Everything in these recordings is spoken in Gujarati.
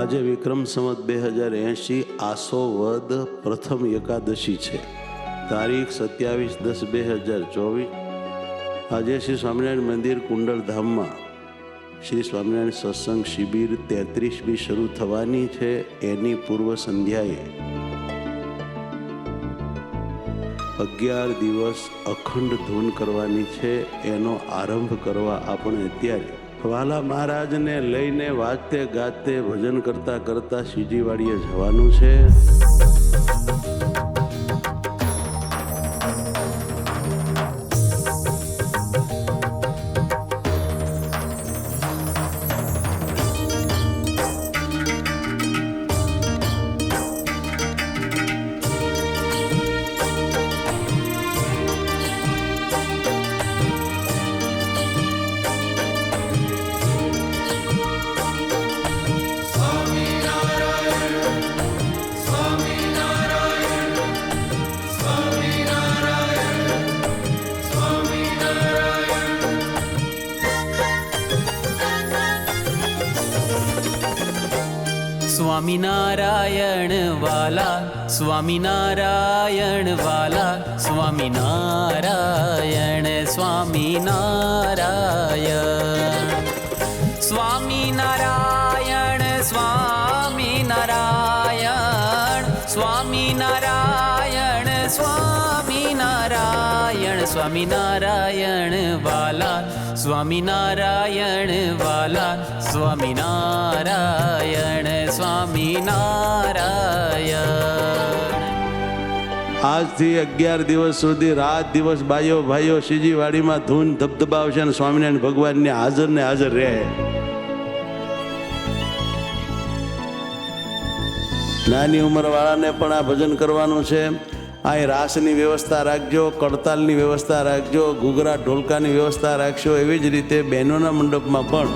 આજે વિક્રમ સંવત 2080 આસો વદ પ્રથમ એકાદશી છે. તારીખ 27/10/2024. આજે શ્રી સ્વામિનારાયણ મંદિર કુંડલધામમાં શ્રી સ્વામિનારાયણ સત્સંગ શિબિર 33મી શરૂ થવાની છે. એની પૂર્વ સંધ્યાએ 11 દિવસ અખંડ ધૂન કરવાની છે. એનો આરંભ કરવા આપણે અત્યારે વાલા મહારાજને લઈને વાજતે ગાતે ભજન કરતા કરતા શ્રીજીવાડીએ જવાનું છે. સ્વામિનારાયણ વાલા, સ્વામિનારાયણ વાલા, સ્વામિનારાયણ સ્વામિનારાયણ સ્વામિનારાયણ સ્વામિનારાયણ સ્વામિનારાયણ સ્વામિનારાયણ સ્વામિનારાયણ વાલા, સ્વામિનારાયણ વાલા, સ્વામિનારાયણ સ્વામિનારાયણ. આજથી 11 દિવસ સુધી રાત દિવસ બાઈઓ ભાઈઓ શ્રીજીવાડીમાં ધૂન ધબધબાવશે અને સ્વામિનારાયણ ભગવાનને હાજર ને હાજર રહે. નાની ઉંમરવાળાને પણ આ ભજન કરવાનું છે. અહીં રાસની વ્યવસ્થા રાખજો, કડતાલની વ્યવસ્થા રાખજો, ઘૂઘરા ઢોલકાની વ્યવસ્થા રાખશો. એવી જ રીતે બહેનોના મંડપમાં પણ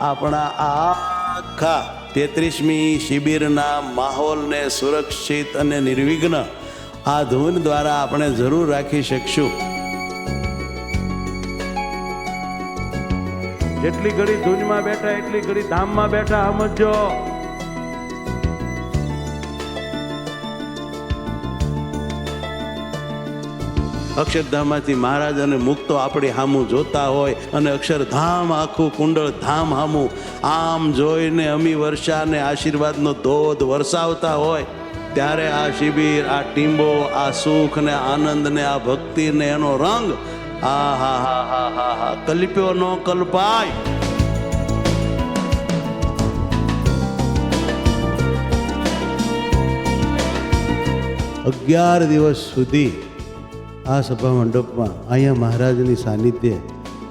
આપણા આખા 33મી શિબિરના માહોલને સુરક્ષિત અને નિર્વિઘ્ન આ ધૂન દ્વારા આપણે જરૂર રાખી શકશું. જેટલી ઘડી ધૂનમાં બેઠા એટલી ઘડી ધામમાં બેઠા સમજો. અક્ષરધામમાંથી મહારાજ અને મુક્તો આપણી સામું જોતા હોય અને અક્ષરધામ આખું કુંડળ ધામ સામું આમ જોઈને અમી વર્ષાને આશીર્વાદનો ધોધ વરસાવતા હોય ત્યારે આ શિબિર, આ ટીંબો, આ સુખ ને આનંદ ને આ ભક્તિ ને એનો રંગ આ હા હા હા હા હા કલ્પ્યો ન કલ્પાય. અગિયાર દિવસ સુધી આ સભા મંડપમાં અહીંયા મહારાજની સાનિધ્ય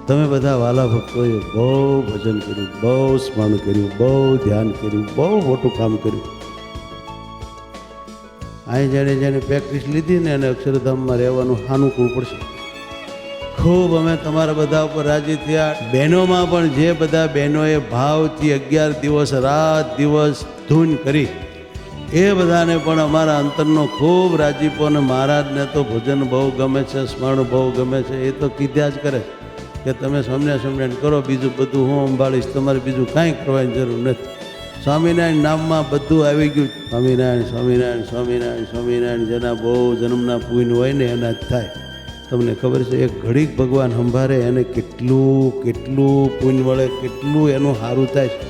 તમે બધા વાલા ભક્તોએ બહુ ભજન કર્યું, બહુ સ્મરણ કર્યું, બહુ ધ્યાન કર્યું, બહુ મોટું કામ કર્યું. અહીં જેણે પ્રેક્ટિસ લીધી ને એને અક્ષરધામમાં રહેવાનું સાનુકૂળ પડશે. ખૂબ અમે તમારા બધા ઉપર રાજી થયા. બહેનોમાં પણ જે બધા બહેનોએ ભાવથી 11 દિવસ રાત દિવસ ધૂન કરી એ બધાને પણ અમારા અંતરનો ખૂબ રાજીપો. અને મહારાજને તો ભજન બહુ ગમે છે, સ્મરણ બહુ ગમે છે. એ તો કીધા જ કરે કે તમે સ્વામિનારાયણ કરો, બીજું બધું હું સંભાળીશ, તમારે બીજું કાંઈ કરવાની જરૂર નથી. સ્વામિનારાયણ નામમાં બધું આવી ગયું. સ્વામિનારાયણ સ્વામિનારાયણ સ્વામિનારાયણ સ્વામિનારાયણ. જેના બહુ જન્મના પુણ્ય હોય ને એના જ થાય. તમને ખબર છે એક ઘડીક ભગવાન સંભાળે એને કેટલું કેટલું પુણ્ય મળે, કેટલું એનું સારું થાય છે.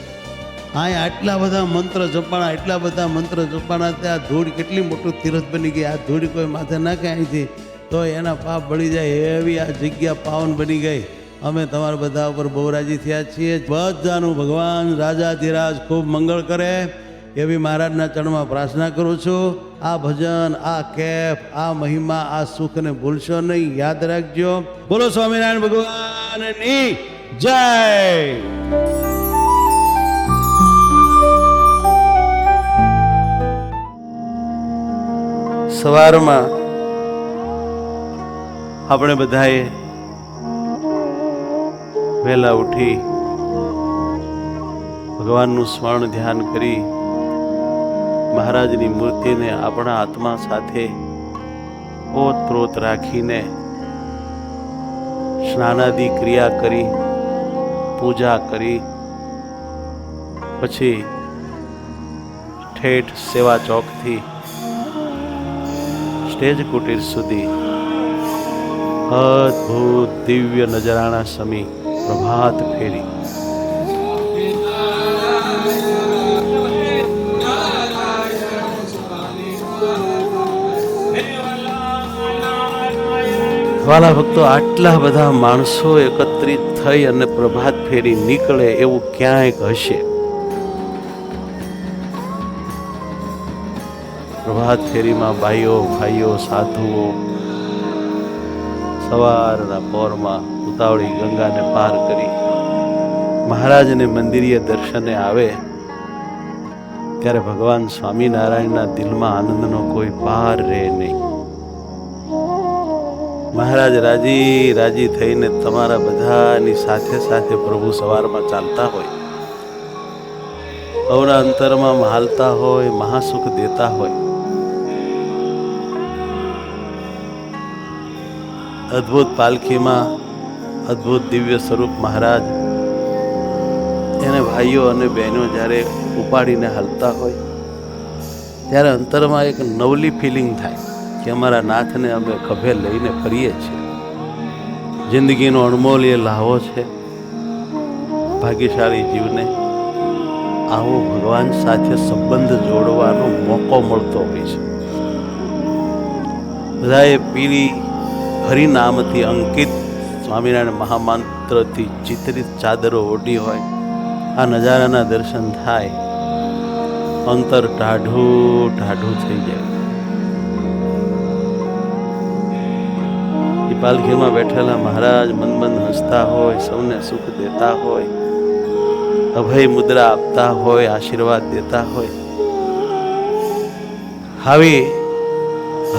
આ આટલા બધા મંત્ર જપાણા, એટલા બધા મંત્ર જપાણા. ત્યાં ધૂળ કેટલી મોટું તીરથ બની ગઈ. આ ધૂળ કોઈ માથે નાખે અહીંથી તો એના પાપ બળી જાય એવી આ જગ્યા પાવન બની ગઈ. અમે તમારા બધા ઉપર બહુ રાજી થયા છીએ. બધાનું ભગવાન રાજાધિરાજ ખૂબ મંગળ કરે એવી મહારાજના ચરણમાં પ્રાર્થના કરું છું. આ ભજન, આ કેફ, આ મહિમા, આ સુખને ભૂલશો નહીં, યાદ રાખજો. બોલો સ્વામિનારાયણ ભગવાનની જય. સવારમાં આપણે બધાએ વહેલા ઉઠી ભગવાનનું સ્મરણ ધ્યાન કરી મહારાજની મૂર્તિને આપણા આત્મા સાથે ઓતપ્રોત રાખીને સ્નાનાદિ ક્રિયા કરી, પૂજા કરી પછી ઠેઠ સેવા ચોકથી સ્ટેજ કુટીર સુધી અદ્ભુત દિવ્ય નજરાણા સમી પ્રભાત ફેરી. વાલા ભક્તો, આટલા બધા માણસો એકત્રિત થઈ અને પ્રભાત ફેરી નીકળે એવું ક્યાંક હશે. પ્રભાત ફેરીમાં ભાઈઓ ભાઈઓ સાધુઓ સવારના પોરમાં ઉતાવળી ગંગાને પાર કરી મહારાજને મંદિરીય દર્શને આવે ત્યારે ભગવાન સ્વામિનારાયણના દિલમાં આનંદનો કોઈ પાર રહે નહીં. મહારાજ રાજી રાજી થઈને તમારા બધાની સાથે સાથે પ્રભુ સવારમાં ચાલતા હોય, અવના અંતરમાં હાલતા હોય, મહાસુખ દેતા હોય. અદ્ભુત પાલખીમાં અદ્ભુત દિવ્ય સ્વરૂપ મહારાજ એને ભાઈઓ અને બહેનો જ્યારે ઉપાડીને હાલતા હોય ત્યારે અંતરમાં એક નવલી ફિલિંગ થાય કે અમારા નાથને અમે ખભે લઈને ફરીએ છીએ. જિંદગીનો અણમોલ્ય લાહવો છે. ભાગ્યશાળી જીવને આવો ભગવાન સાથે સંબંધ જોડવાનો મોકો મળતો હોય છે. બધાએ પીળી હરિનામથી અંકિત સ્વામિનારાયણ મહામંત્રથી ચિત્રિત ચાદરો ઓઢી હોય. આ નજારાના દર્શન થાય, અંતર ટાઢું ટાઢું થઈ જાય. એ પાલખીમાં બેઠેલા મહારાજ મનમંદ હસતા હોય, સૌને સુખ દેતા હોય, અભય મુદ્રા આપતા હોય, આશીર્વાદ દેતા હોય. આવી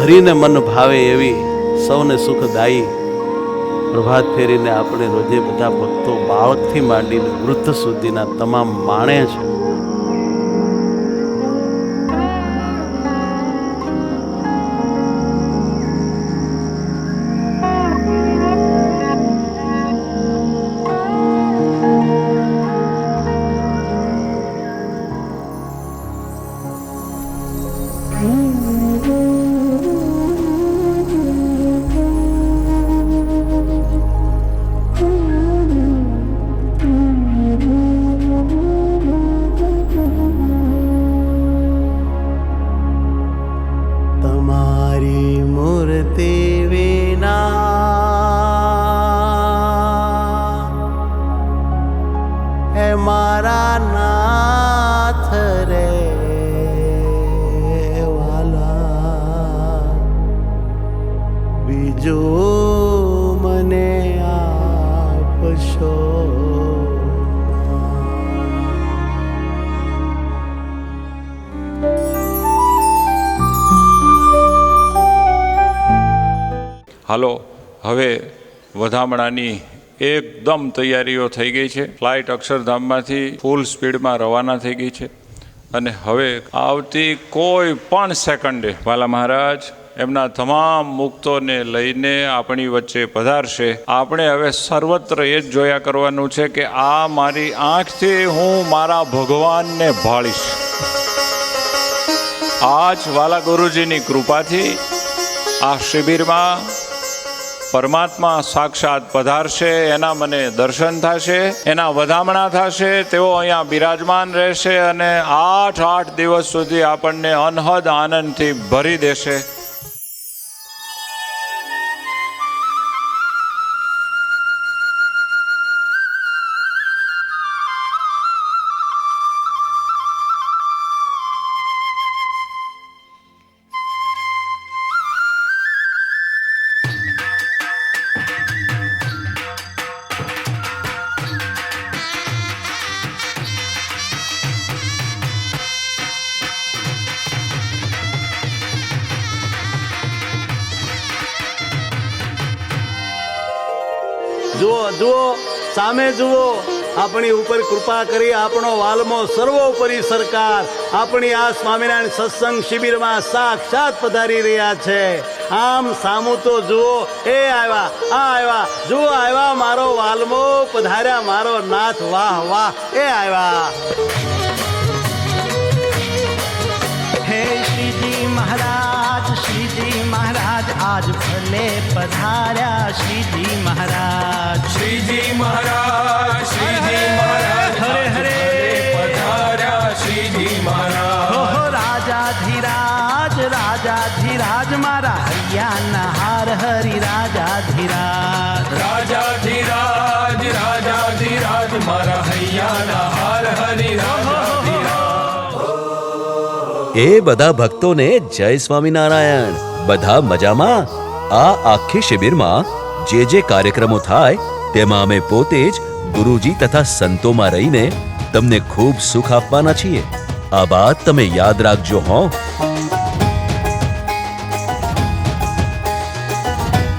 હરિને મન ભાવે એવી સૌને સુખદાયી પ્રભાત ફેરીને આપણે રોજે બધા ભક્તો બાળકથી માંડીને વૃદ્ધ સુધીના તમામ માણે છે. મારા નાથ રે વાલા, બીજો મને આપશો. હાલો, હવે વધામણાની એકદમ તૈયારીઓ થઈ ગઈ છે. ફ્લાઇટ અક્ષરધામમાંથી ફૂલ સ્પીડમાં રવાના થઈ ગઈ છે અને હવે આવતી કોઈ પણ સેકન્ડે વાલા મહારાજ એમના તમામ મુક્તોને લઈને આપણી વચ્ચે પધારશે. આપણે હવે સર્વત્ર એ જ જોયા કરવાનું છે કે આ મારી આંખથી હું મારા ભગવાનને ભાળીશ. આજ વાલા ગુરુજીની કૃપાથી આ શિબિરમાં પરમાત્મા સાક્ષાત પધારશે, એના મને દર્શન થશે, એના વધામણા થશે. તેઓ અહીંયા બિરાજમાન રહેશે અને 8 દિવસ સુધી આપણને અનહદ આનંદથી ભરી દેશે. જુઓ જુઓ, સામે જુઓ, આપણી ઉપર કૃપા કરી આપણો વાલમો સર્વોપરી સરકાર આપણી આ સ્વામિનારાયણ સત્સંગ શિબિરમાં સાક્ષાત પધારી રહ્યા છે. આમ સામું તો જુઓ, એ આવ્યા, આ આવ્યા, જુઓ આવ્યા મારો વાલમો, પધાર્યા મારો નાથ, વાહ વાહ, એ આવ્યા. આજ ભલે પધાર્યા શ્રીજી મહારાજ. શ્રીજી મહારાજ શ્રીજી મહારાજ હરે હરે પધાર્યા શ્રીજી મહારાજ. ઓહો રાજાધિરાજ રાજાધિરાજ મારા હૈયાના હાર હરિ રાજાધિરાજ. રાજાધિરાજ રાજાધિરાજ મારા હૈયાના હાર હરિ રાજાધિરાજ. એ બધા ભક્તોને જય સ્વામિનારાયણ. બધા મજામાં? આ આખી શિબિરમાં જે જે કાર્યક્રમો થાય તેમાં અમે પોતે જ ગુરુજી તથા સંતોમાં રહીને તમને ખૂબ સુખ આપવાના છીએ. આ વાત તમે યાદ રાખજો હો.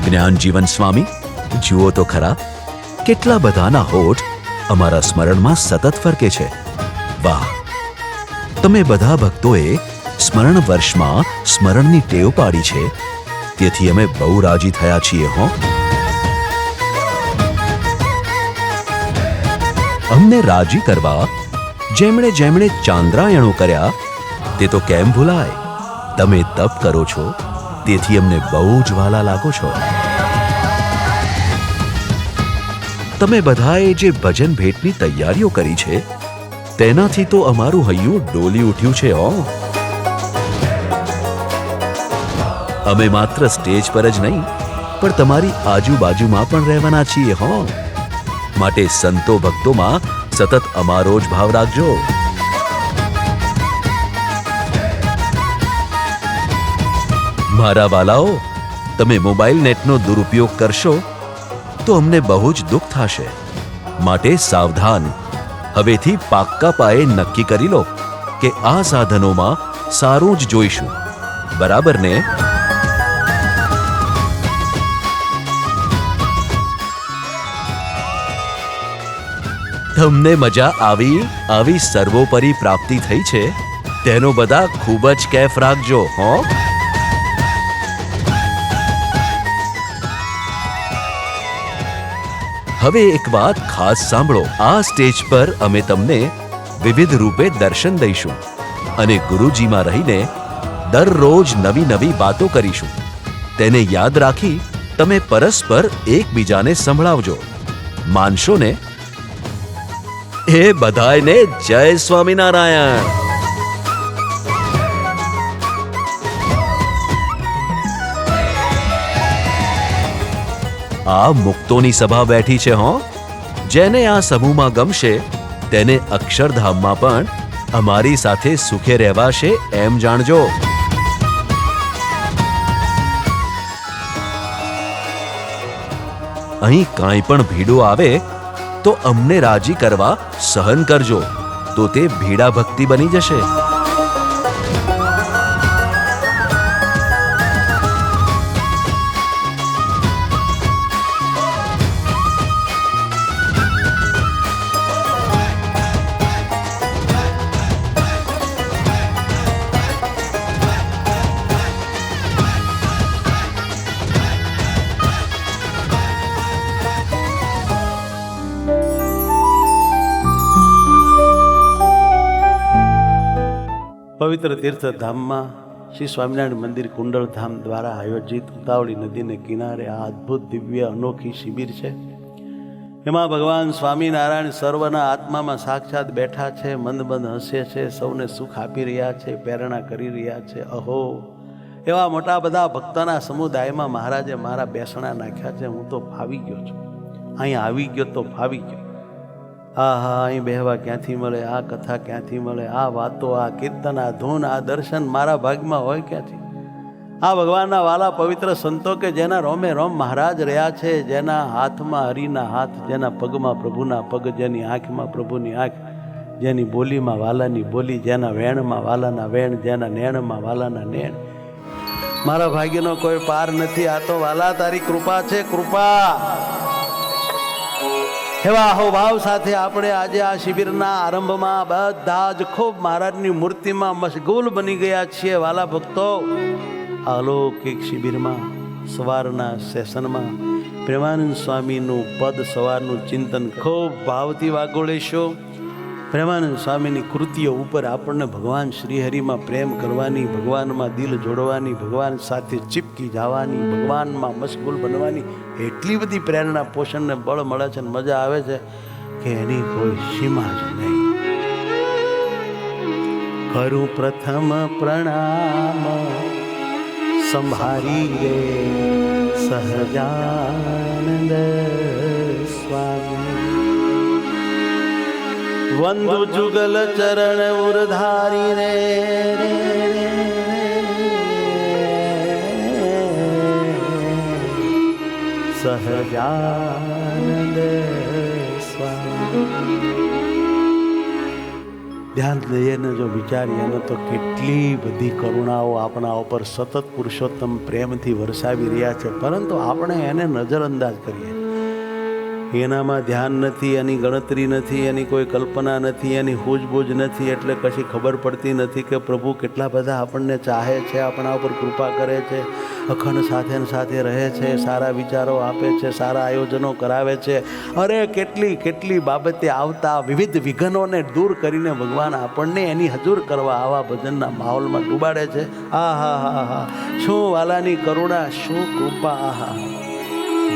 જ્ઞાનજીવન સ્વામી, જુઓ તો ખરા કેટલા બધાના હોઠ અમારા સ્મરણમાં સતત ફરકે છે. વાહ! તમે બધા ભક્તોએ સ્મરણ વર્ષમાં સ્મરણની ટેવ પાડી છે, તેથી અમે બહુ રાજી થયા છીએ હો. અમને રાજી કરવા જેમણે જેમણે ચાંદ્રાયણો કર્યા તે તો કેમ ભૂલાય. તમે તપ કરો છો તેથી અમને બહુ જ વાલા લાગો છો. તમે બધાએ જે ભજન ભેટની તૈયારીઓ કરી છે તેનાથી તો અમારું હૈયું ડોલી ઉઠ્યું છે હો. અમે માત્ર સ્ટેજ પર જ નહીં પણ તમારી આજુબાજુમાં પણ રહેવાના છીએ હો. માટે સંતો ભક્તોમાં સતત અમારો જ ભાવ રાખજો. મારા વાલાઓ, તમે મોબાઈલ નેટનો દુરુપયોગ કરશો તો અમને બહુ જ દુઃખ થશે. માટે સાવધાન. હવેથી પાક્કા પાયે નક્કી કરી લો કે આ સાધનોમાં સારું જ જોઈશું. બરાબર ને? તમને મજા આવી સર્વોપરી પ્રાપ્તિ થઈ છે તેનો બધા ખૂબ જ કેફ રાખજો હો. હવે એક વાત ખાસ સાંભળો. આ સ્ટેજ પર અમે તમને વિવિધ રૂપે દર્શન દઈશું અને ગુરુજીમાં રહીને દરરોજ નવી નવી વાતો કરીશું. તેને યાદ રાખી તમે પરસ્પર એકબીજાને સંભળાવજો. માનશો ને? એ બધાયને જય સ્વામિનારાયણ. આ મુક્તોની સભા બેઠી છે હો. જેને આ સમૂહમાં ગમશે તેને અક્ષરધામમાં પણ અમારી સાથે સુખે રહેવાશે એમ જાણજો. અહીં કાંઈ પણ ભીડો આવે તો અમને રાજી કરવા સહન કરજો, તો તે ભીડા ભક્તિ બની જશે. પવિત્ર તીર્થધામમાં શ્રી સ્વામિનારાયણ મંદિર કુંડળધામ દ્વારા આયોજિત ઉતાવળી નદીને કિનારે આ અદ્ભુત દિવ્ય અનોખી શિબિર છે. એમાં ભગવાન સ્વામિનારાયણ સર્વના આત્મામાં સાક્ષાત બેઠા છે, મંદ મંદ હસે છે, સૌને સુખ આપી રહ્યા છે, પ્રેરણા કરી રહ્યા છે. અહો, એવા મોટા બધા ભક્તોના સમુદાયમાં મહારાજે મારા બેસણા નાખ્યા છે. હું તો ફાવી ગયો છું. અહીંયા આવી ગયો તો ફાવી ગયો. હા, અહીં બેહવા ક્યાંથી મળે, આ કથા ક્યાંથી મળે, આ વાતો, આ કીર્તન, આ ધૂન, આ દર્શન મારા ભાગમાં હોય ક્યાંથી? આ ભગવાનના વાલા પવિત્ર સંતો કે જેના રોમે રોમ મહારાજ રહ્યા છે, જેના હાથમાં હરિના હાથ, જેના પગમાં પ્રભુના પગ, જેની આંખમાં પ્રભુની આંખ, જેની બોલીમાં વાલાની બોલી, જેના વેણમાં વાલાના વેણ, જેના નેણમાં વાલાના નેણ. મારા ભાગ્યનો કોઈ પાર નથી. આ તો વાલા તારી કૃપા છે, કૃપા. એવા અહોભાવ સાથે આપણે આજે આ શિબિરના આરંભમાં બધા જ ખૂબ મહારાજની મૂર્તિમાં મશગુલ બની ગયા છીએ. વાલા ભક્તો, આ અલૌકિક શિબિરમાં સવારના સેશનમાં પ્રેમાનંદ સ્વામીનું પદ સવારનું ચિંતન ખૂબ ભાવથી વાગોળીશું. પ્રેમાનંદ સ્વામીની કૃતિઓ ઉપર આપણને ભગવાન શ્રીહરિમાં પ્રેમ કરવાની, ભગવાનમાં દિલ જોડવાની, ભગવાન સાથે ચીપકી જવાની, ભગવાનમાં મશગુલ બનવાની એટલી બધી પ્રેરણા પોષણને બળ મળે છે અને મજા આવે છે કે એની કોઈ સીમા જ નહીં. કરું પ્રથમ પ્રણામ સંભારી રે સહજાનંદ સ્વામી. વંદુ જુગલ ચરણ ઉરધારી રે સહજાનંદ સ્વામી. ધ્યાન લઈએ ને જો વિચારીએ ને તો કેટલી બધી કરુણાઓ આપણા ઉપર સતત પુરુષોત્તમ પ્રેમથી વરસાવી રહ્યા છે, પરંતુ આપણે એને નજરઅંદાજ કરીએ. એનામાં ધ્યાન નથી, એની ગણતરી નથી, એની કોઈ કલ્પના નથી, એની સૂઝબૂઝ નથી, એટલે કશી ખબર પડતી નથી કે પ્રભુ કેટલા બધા આપણને ચાહે છે, આપણા ઉપર કૃપા કરે છે, અખંડ સાથે ને સાથે રહે છે, સારા વિચારો આપે છે, સારા આયોજનો કરાવે છે. અરે કેટલી કેટલી બાબતે આવતા વિવિધ વિઘ્નોને દૂર કરીને ભગવાન આપણને એની હજુર કરવા આવા ભજનના માહોલમાં ડૂબાડે છે. આ હા હા હા, શું વાલાની કરુણા, શું કૃપા. આહા,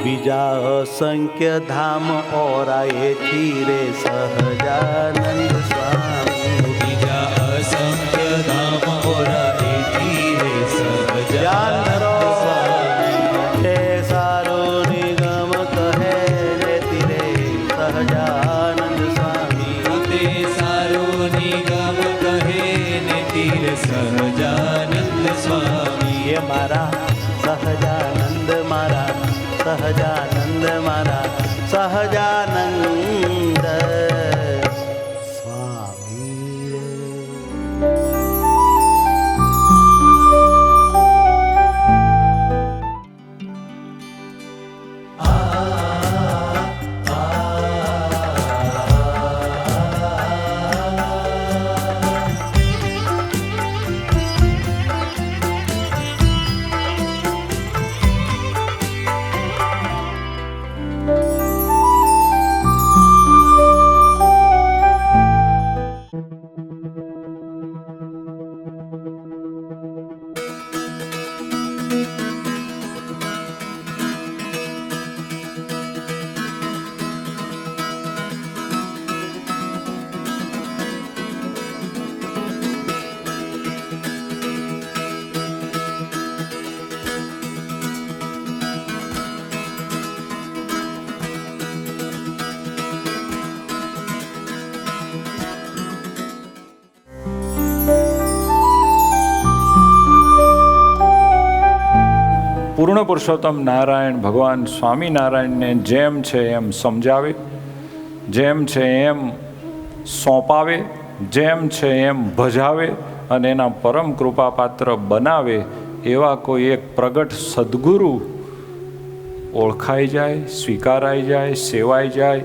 બીજા અસંખ્ય ધામ ઓરાએથી રે સહજાનંદ સ્વામી. બીજા અસંખ્ય ધામ ઓરાએથી રે સહજાનંદ સ્વામી. હે સારો નિગમ કહે રેતી રે સહજાનંદ સ્વામી. તે સારો નિગમ કહે ને તીર સહજાનંદ સ્વામી. એ મારા સહજાનંદ, મારા સહજાનંદ, મારા સહજાનંદ સ્વામી. પૂર્ણ પુરુષોત્તમ નારાયણ ભગવાન સ્વામિનારાયણને જેમ છે એમ સમજાવે, જેમ છે એમ સોંપાવે, જેમ છે એમ ભજાવે અને એના પરમ કૃપાપાત્ર બનાવે એવા કોઈ એક પ્રગટ સદ્ગુરુ ઓળખાઈ જાય, સ્વીકારાઈ જાય, સેવાઈ જાય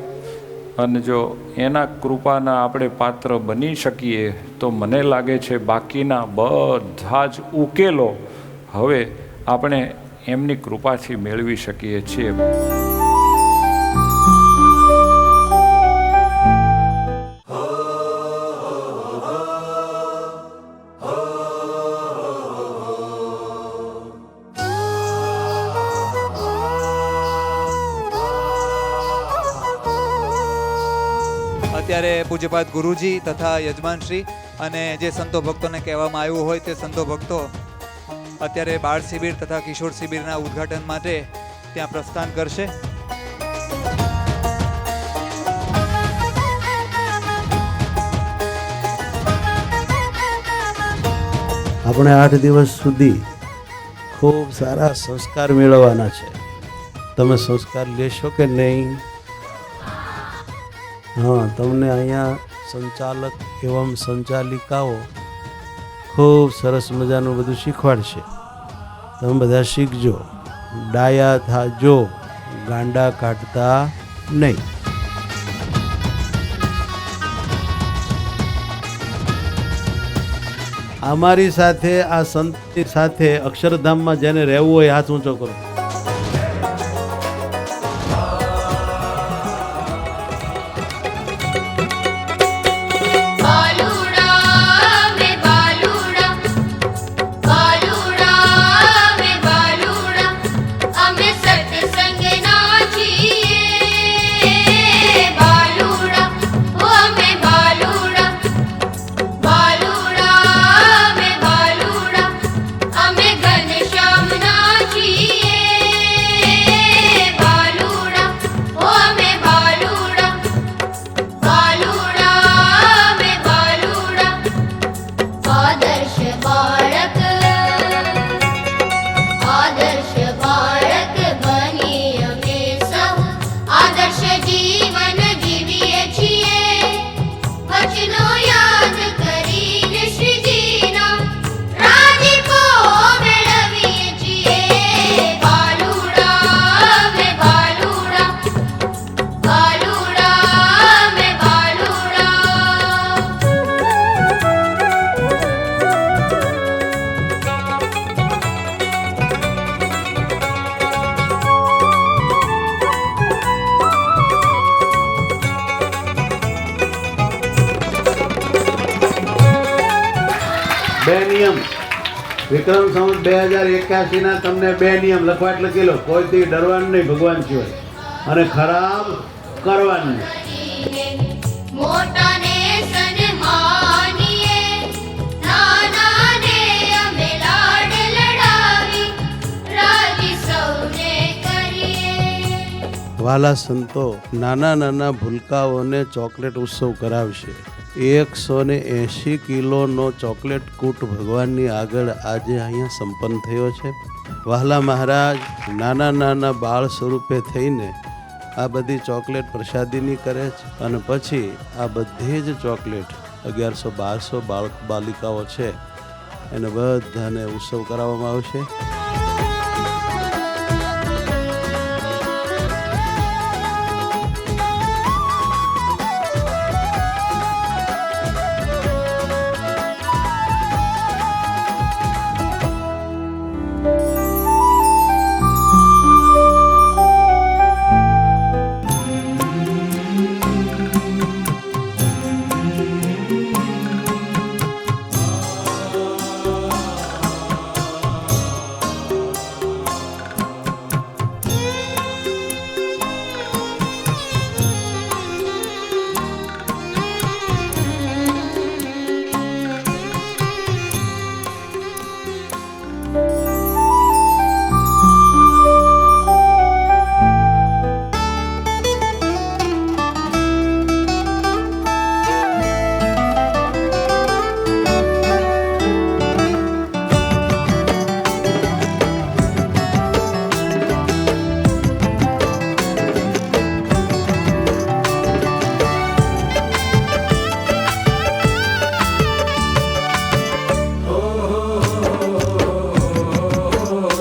અને જો એના કૃપાના આપણે પાત્ર બની શકીએ તો મને લાગે છે બાકીના બધા જ ઉકેલો હવે આપણે એમની કૃપાથી મેળવી શકીએ છીએ. અત્યારે પૂજ્યપાદ ગુરુજી તથા યજમાનશ્રી અને જે સંતો ભક્તોને કહેવામાં આવ્યું હોય તે સંતો ભક્તો અત્યારે બાળ શિબિર તથા કિશોર શિબિરના ઉદ્ઘાટન માટે ત્યાં પ્રસ્થાન કરશે. આપણે 8 દિવસ સુધી ખૂબ સારા સંસ્કાર મેળવવાના છે. તમે સંસ્કાર લેશો કે નહીં? હા, તમને અહીંયા સંચાલક એવં સંચાલિકાઓ ખૂબ સરસ મજાનું બધું શીખવાડશે. તમે બધા શીખજો, ડાયા થાજો, ગાંડા કાઢતા નહીં. અમારી સાથે, આ સંતની સાથે અક્ષરધામમાં જેને રહેવું હોય હાથ ઊંચો કરો. બે નિયમ વિક્રમ સંવત 2081 ના તમને 2 નિયમ લખવા એટલે લખી લો. કોઈથી ડરવાનું નહીં ભગવાન સિવાય, અને ખરાબ કરવાનું નહીં. મોટાને સન્માનીએ, નાનાને અમે લાડ લડાવી, રાજી સૌને કરીએ. વાલા સંતો નાના નાના ભૂલકાઓને ચોકલેટ ઉત્સવ કરાવશે. 180 કિલોનો ચોકલેટ કૂટ ભગવાનની આગળ આજે અહીંયા સંપન્ન થયો છે. વહાલા મહારાજ નાના નાના બાળ સ્વરૂપે થઈને આ બધી ચોકલેટ પ્રસાદીની કરે છે, અને પછી આ બધી જ ચોકલેટ 1100-1200 બાળક બાલિકાઓ છે એને બધાને ઉત્સવ કરાવવામાં આવશે.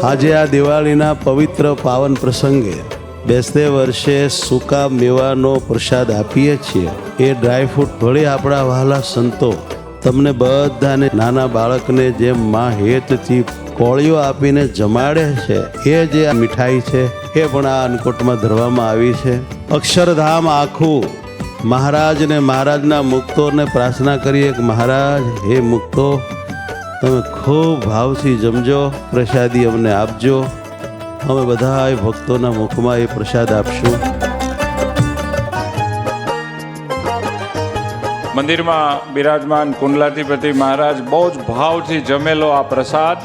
આજે આ દિવાળીના પવિત્ર પાવન પ્રસંગે બેસતે વર્ષે સૂકા મેવાનો પ્રસાદ આપીએ છીએ. એ ડ્રાયફ્રૂટ ભળી આપણા વહાલા સંતો તમને બધાને નાના બાળકને જેમ માં હેતથી કોળીઓ આપીને જમાડે છે, એ જે આ મીઠાઈ છે એ પણ આ અન્નકૂટમાં ધરવામાં આવી છે. અક્ષરધામ આખું મહારાજ ને મહારાજના મુક્તોને પ્રાર્થના કરીએ કે મહારાજ, હે મુક્તો, તમે ખૂબ ભાવથી જમજો, પ્રસાદી અમને આપજો. અમે બધા ભક્તોના મુખમાં એ પ્રસાદ આપશું. મંદિરમાં બિરાજમાન કુંડલાધિપતિ મહારાજ બહુ જ ભાવથી જમેલો આ પ્રસાદ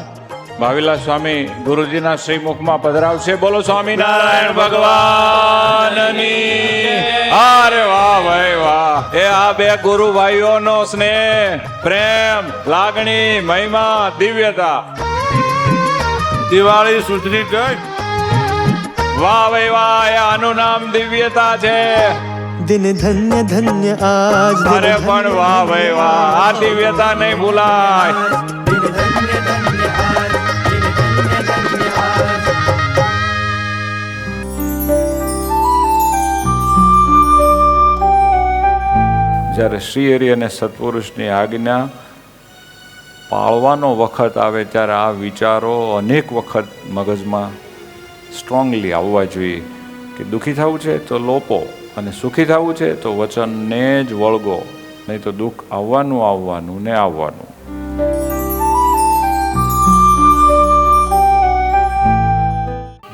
ભાવિલા સ્વામી ગુરુજીના શ્રીમુખમાં પધરાવશે. બોલો સ્વામિનારાયણ ભગવાનની. અરે વાહ ભાઈ વાહ! એ આ બે ગુરુ ભાઈઓનો સ્નેહ, પ્રેમ, લાગણી, મહિમા, દિવ્યતા. દિવાળી સુધરી ગઈ. વાહ ભાઈ વાહ! એ આનું નામ દિવ્યતા છે. દિન ધન્ય ધન્ય આજ. અરે પણ વાહ ભાઈ વાહ! આ દિવ્યતા નહીં ભૂલાય. જ્યારે શ્રી હરિ અને સત્પુરુષની આજ્ઞા પાળવાનો વખત આવે ત્યારે આ વિચારો અનેક વખત મગજમાં સ્ટ્રોંગલી આવવા જોઈએ કે દુઃખી થવું છે તો લોપો, અને સુખી થવું છે તો વચનને જ વળગો, નહીં તો દુઃખ આવવાનું ને આવવાનું.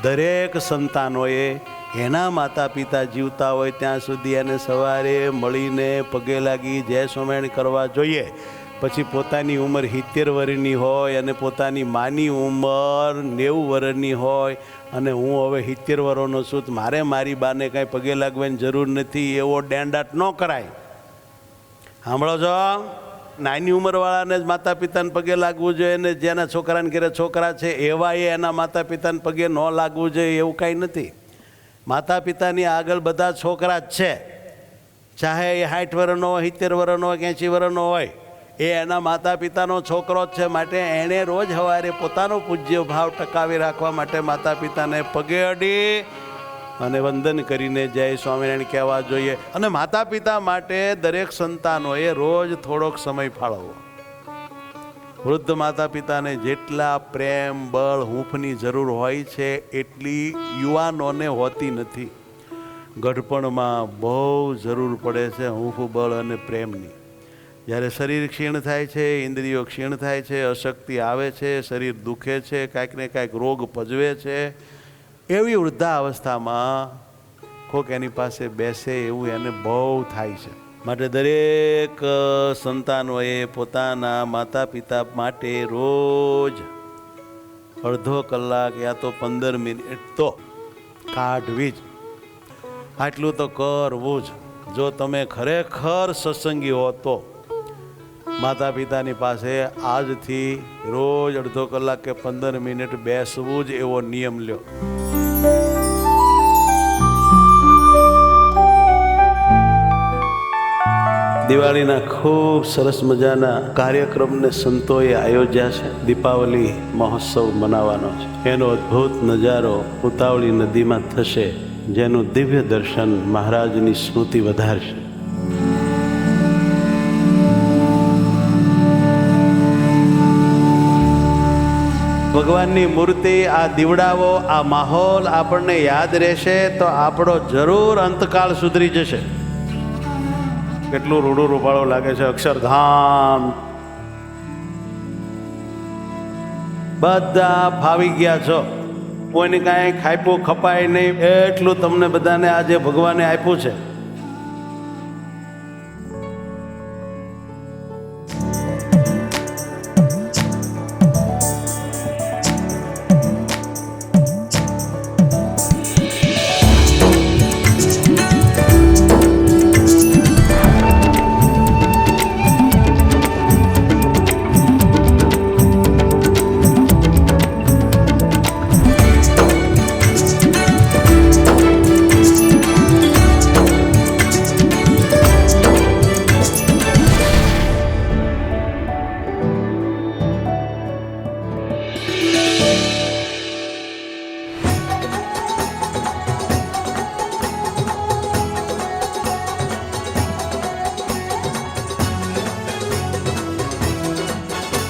દરેક સંતાનોએ એના માતા પિતા જીવતા હોય ત્યાં સુધી એને સવારે મળીને પગે લાગી જય સ્વામિનારાયણ કરવા જોઈએ. પછી પોતાની ઉંમર 70 વર્ષની હોય અને પોતાની માની ઉંમર 90 વર્ષની હોય, અને હું હવે 70 વર્ષનો છું તો મારે મારી બાને કાંઈ પગે લાગવાની જરૂર નથી, એવો ડેન્ડાટ ન કરાય. સાંભળો છો? નાની ઉંમરવાળાને જ માતા પિતાને પગે લાગવું જોઈએ, અને જેના છોકરાને ઘરે છોકરા છે એવાએ એના માતા પિતાને પગે ન લાગવું જોઈએ એવું કાંઈ નથી. માતા પિતાની આગળ બધા છોકરા જ છે, ચાહે એ 60 વર્ષનો હોય, 70 વર્ષનો હોય, 80 વર્ષનો હોય, એ એના માતા પિતાનો છોકરો જ છે. માટે એણે રોજ સવારે પોતાનો પૂજ્ય ભાવ ટકાવી રાખવા માટે માતા પિતાને પગે અડી અને વંદન કરીને જય સ્વામિનારાયણ કહેવા જોઈએ. અને માતા પિતા માટે દરેક સંતાનોએ રોજ થોડોક સમય ફાળવવો. વૃદ્ધ માતા પિતાને જેટલા પ્રેમ, બળ, હૂંફની જરૂર હોય છે એટલી યુવાનોને હોતી નથી. ગઢપણમાં બહુ જરૂર પડે છે હૂંફ, બળ અને પ્રેમની. જ્યારે શરીર ક્ષીણ થાય છે, ઇન્દ્રિયો ક્ષીણ થાય છે, અશક્તિ આવે છે, શરીર દુખે છે, કાંઈક ને કાંઈક રોગ પજવે છે, એવી વૃદ્ધાવસ્થામાં કોક એની પાસે બેસે એવું એને બહુ થાય છે. માટે દરેક સંતાનોએ પોતાના માતા પિતા માટે રોજ અડધો કલાક યા તો 15 મિનિટ તો કાઢવી જ. આટલું તો કરવું જ. જો તમે ખરેખર સત્સંગી હો તો માતા પિતાની પાસે આજથી રોજ અડધો કલાક કે 15 મિનિટ બેસવું જ એવો નિયમ લ્યો. દિવાળીના ખૂબ સરસ મજાના કાર્યક્રમને સંતોએ આયોજ્યા છે. દીપાવલી મહોત્સવ મનાવવાનો છે. એનો અદ્ભુત નજારો ઉતાવળી નદીમાં થશે, જેનું દિવ્ય દર્શન મહારાજની સ્મૃતિ વધારશે. ભગવાનની મૂર્તિ, આ દીવડાઓ, આ માહોલ આપણને યાદ રહેશે તો આપણો જરૂર અંતકાળ સુધરી જશે. કેટલું રૂડું રૂપાળો લાગે છે અક્ષરધામ. બધા ફાવી ગયા છો, કોઈને કાંઈ ખાઈપું ખપાય નહીં, એટલું તમને બધાને આજે ભગવાને આપ્યું છે.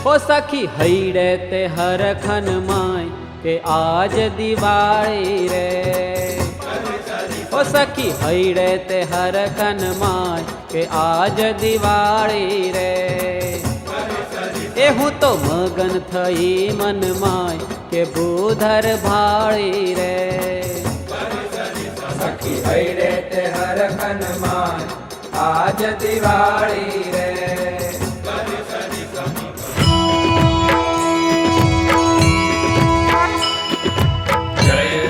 ઓ સખી હૈડે તે હરખન માય કે આજ દિવાળી રે. ઓ સખી હૈડે તે હરખન માય કે આજ દિવાળી રે. એ હું તો મગન થઈ મન માય કે બુધર ભાળી રે. સખી હૈડે તે હરખન માય આજ દિવાળી રે.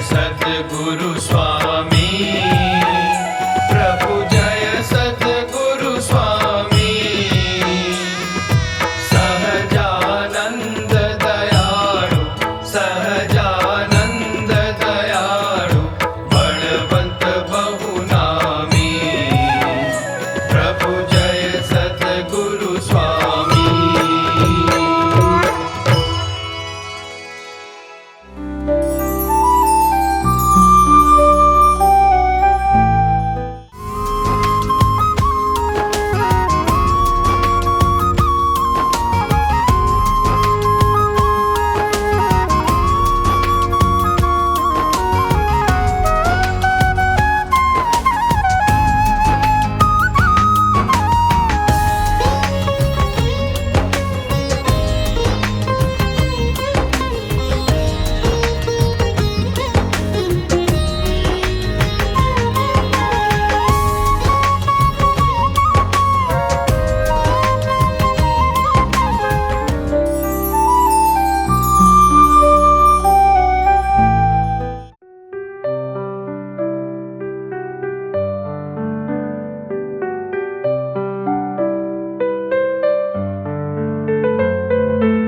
सद्गुरु स्वामी प्रभु जय सद्गुरु स्वामी सहजानंद दयाळु सहजानंद दयाळु बलवंत बहुनामी प्रभु जय सद्गुरु स्वामी.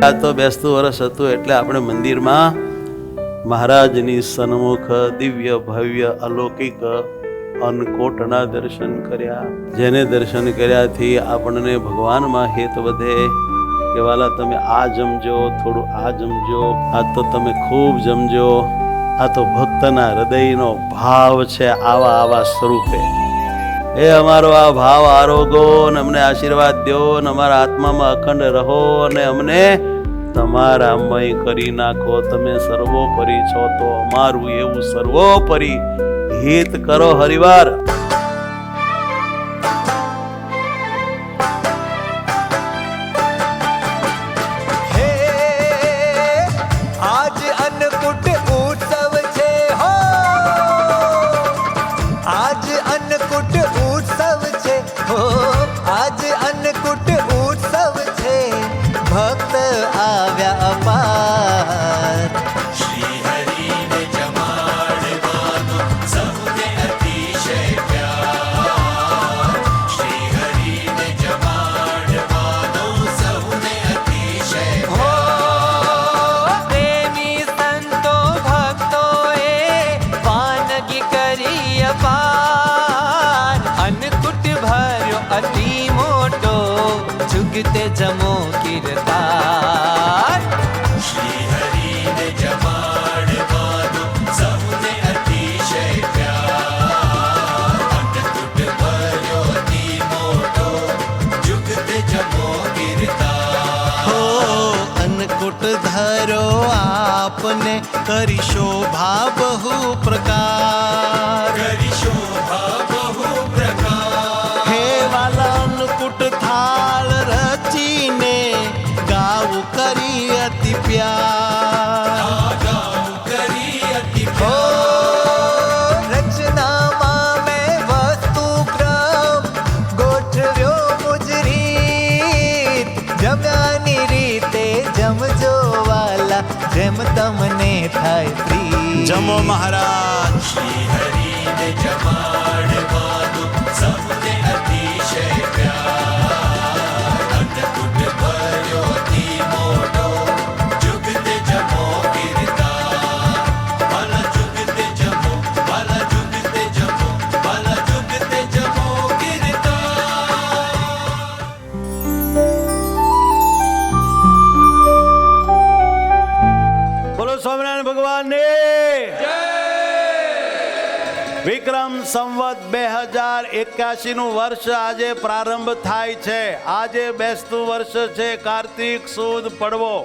આ તો બેસતું વર્ષ હતું એટલે આપણે મંદિરમાં મહારાજની સન્મુખ દિવ્ય ભવ્ય અલૌકિક અન્નકોટના દર્શન કર્યા. જેને દર્શન કર્યાથી આપણને ભગવાનમાં હેત વધે. કે વાલા તમે આ જમજો, થોડું આ જમજો, આ તો તમે ખૂબ જમજો. આ તો ભક્તના હૃદયનો ભાવ છે આવા આવા સ્વરૂપે. એ અમારો આ ભાવ આરોગો ને અમને આશીર્વાદ દો ને અમારા આત્મામાં અખંડ રહો અને અમને તમારામય કરી નાખો. તમે સર્વોપરી છો તો અમારું એવું સર્વોપરી હિત કરો હરિવાર. અન્નકૂટ ઉત્સવ છે ભક્ત આવ્યા અપાર શ્રી હરિને જમાડવાનો સૌને અતિશય પ્યાર શ્રી હરિને જમાડવાનો સૌને અતિશય હો પ્રેમી સંતો ભક્તોએ વાનગી કરી અપાર અન્નકૂટ ભર્યો અતિ મોટો જુગતે જમો કીર્તાર શ્રી હરિને જમાડવાનો સૌને અતિશય પ્યાર અન્નકૂટ ભર્યો અતિ મોટો જુગતે જમો કીર્તાર હો અન્નકૂટ ધરો આપને કરી શોભા બહુ પ્રકાર કરી શોભા બહુ પ્રકાર હે વાલા અન્નકૂટ થાળ રચીને ગાવું કરી અતિ પ્યાર ગાઉં કરી અતિ હો રચનામાં મેં વસ્તુ ક્રમ ગોઠવ્યો મુજરીત જમ્યાની રીતે જમજો વાલા જેમ તમને થાય પ્રીત જમો મહારાજ શ્રી હરિને જમાડવાનું સૌને અતિશય પ્યાર અન્નકૂટ ભર્યો અતિ મોટો જુગતે જમો કીર્તાર વાલા જુગતે જમો વાલા જુગતે જમો વાલા જુગતે જમો કીર્તાર બોલો સ્વામિનારાયણ ભગવાનને વિક્રમ સંવત 2081 નું વર્ષ આજે પ્રારંભ થાય છે. આજે બેસતું વર્ષ છે કાર્તિક સુદ પડવો.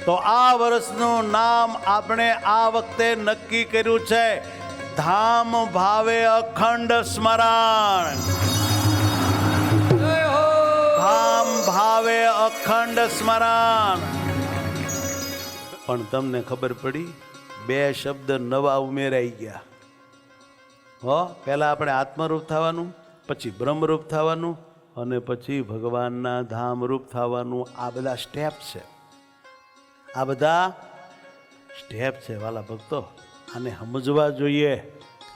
તો આ વર્ષનું નામ આપણે આ વખતે નક્કી કર્યું છે ધામ ભાવે અખંડ સ્મરણ. ધામ ભાવે અખંડ સ્મરણ. પણ તમને ખબર પડી 2 શબ્દ નવા ઉમેરાઈ ગયા. હો પહેલાં આપણે આત્મરૂપ થવાનું, પછી બ્રહ્મરૂપ થવાનું અને પછી ભગવાનના ધામરૂપ થવાનું. આ બધા સ્ટેપ છે. આ બધા સ્ટેપ છે વાલા ભક્તો. આને સમજવા જોઈએ.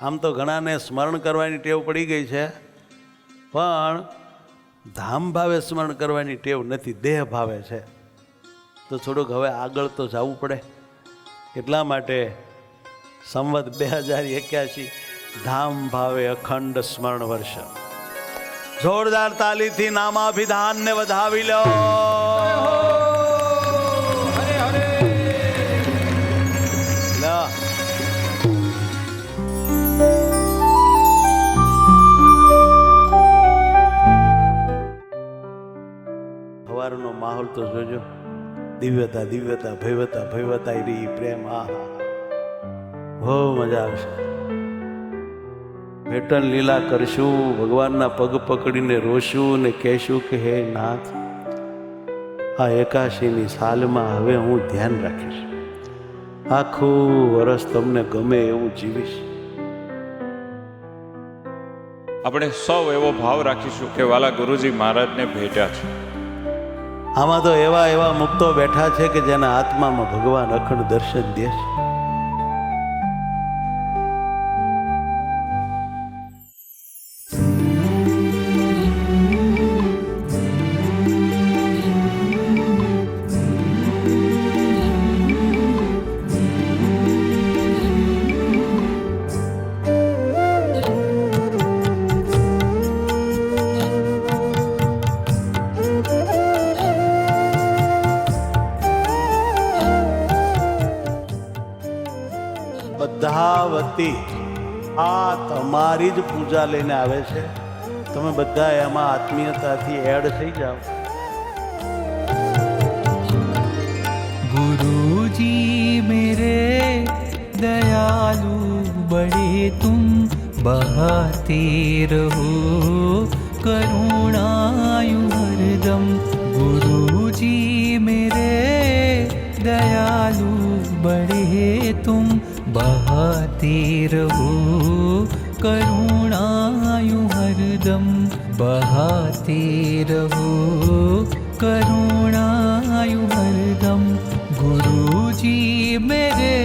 આમ તો ઘણાને સ્મરણ કરવાની ટેવ પડી ગઈ છે, પણ ધામ ભાવે સ્મરણ કરવાની ટેવ નથી, દેહ ભાવે છે. તો થોડુંક હવે આગળ તો જવું પડે. એટલા માટે સંવત 2081 ધામ ભાવે અખંડ સ્મરણ વર્ષ. જોરદાર તાલીથી નામાભિધાનને વધાવી લો. લો. સવારનો માહોલ તો જોજો. દિવ્યતા દિવ્યતા ભૈવતા ભૈવતા રી પ્રેમ. આહા બહુ મજા આવશે. ભેટન લીલા કરશું, ભગવાનના પગ પકડીને રોશું ને કહેશું કે હે નાથ, આ 81ની સાલમાં હવે હું ધ્યાન રાખીશ, આખું વર્ષ તમને ગમે એવું જીવીશ. આપણે સૌ એવો ભાવ રાખીશું કે વાલા ગુરુજી મહારાજને ભેટ્યા છે. આમાં તો એવા એવા મુક્તો બેઠા છે કે જેના આત્મામાં ભગવાન અખંડ દર્શન દે છે. બધા વતી આ તમારી જ પૂજા લઈને આવે છે. તમે બધા એમાં આત્મીયતાથી એડ થઈ જાઓ. गुरुजी मेरे दयालु बड़े तुम बहाते रहो करुणायु हरदम. गुरुजी मेरे दयालु बड़े तुम बहाते रहो करुणायु हरदम बहाते रहो. करुणायु हरदम गुरुजी मेरे।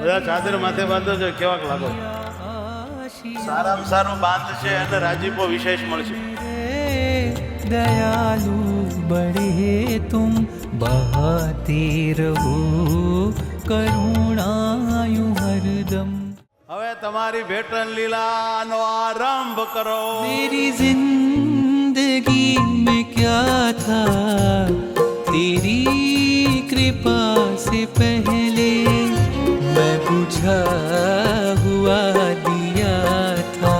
બધા ચાદર માથે બાંધો છો, કેવાક લાગો? સારામાં સારું બાંધશે અને રાજીપો વિશેષ મળશે. दयालु बड़े तुम बहाते रहो करुणायु हरदम। હવે તમારી ભેટન લીલાનો આરંભ કરો. मेरी जिंदगी में क्या था तेरी कृपा से पहले, मैं बुझा हुआ दिया था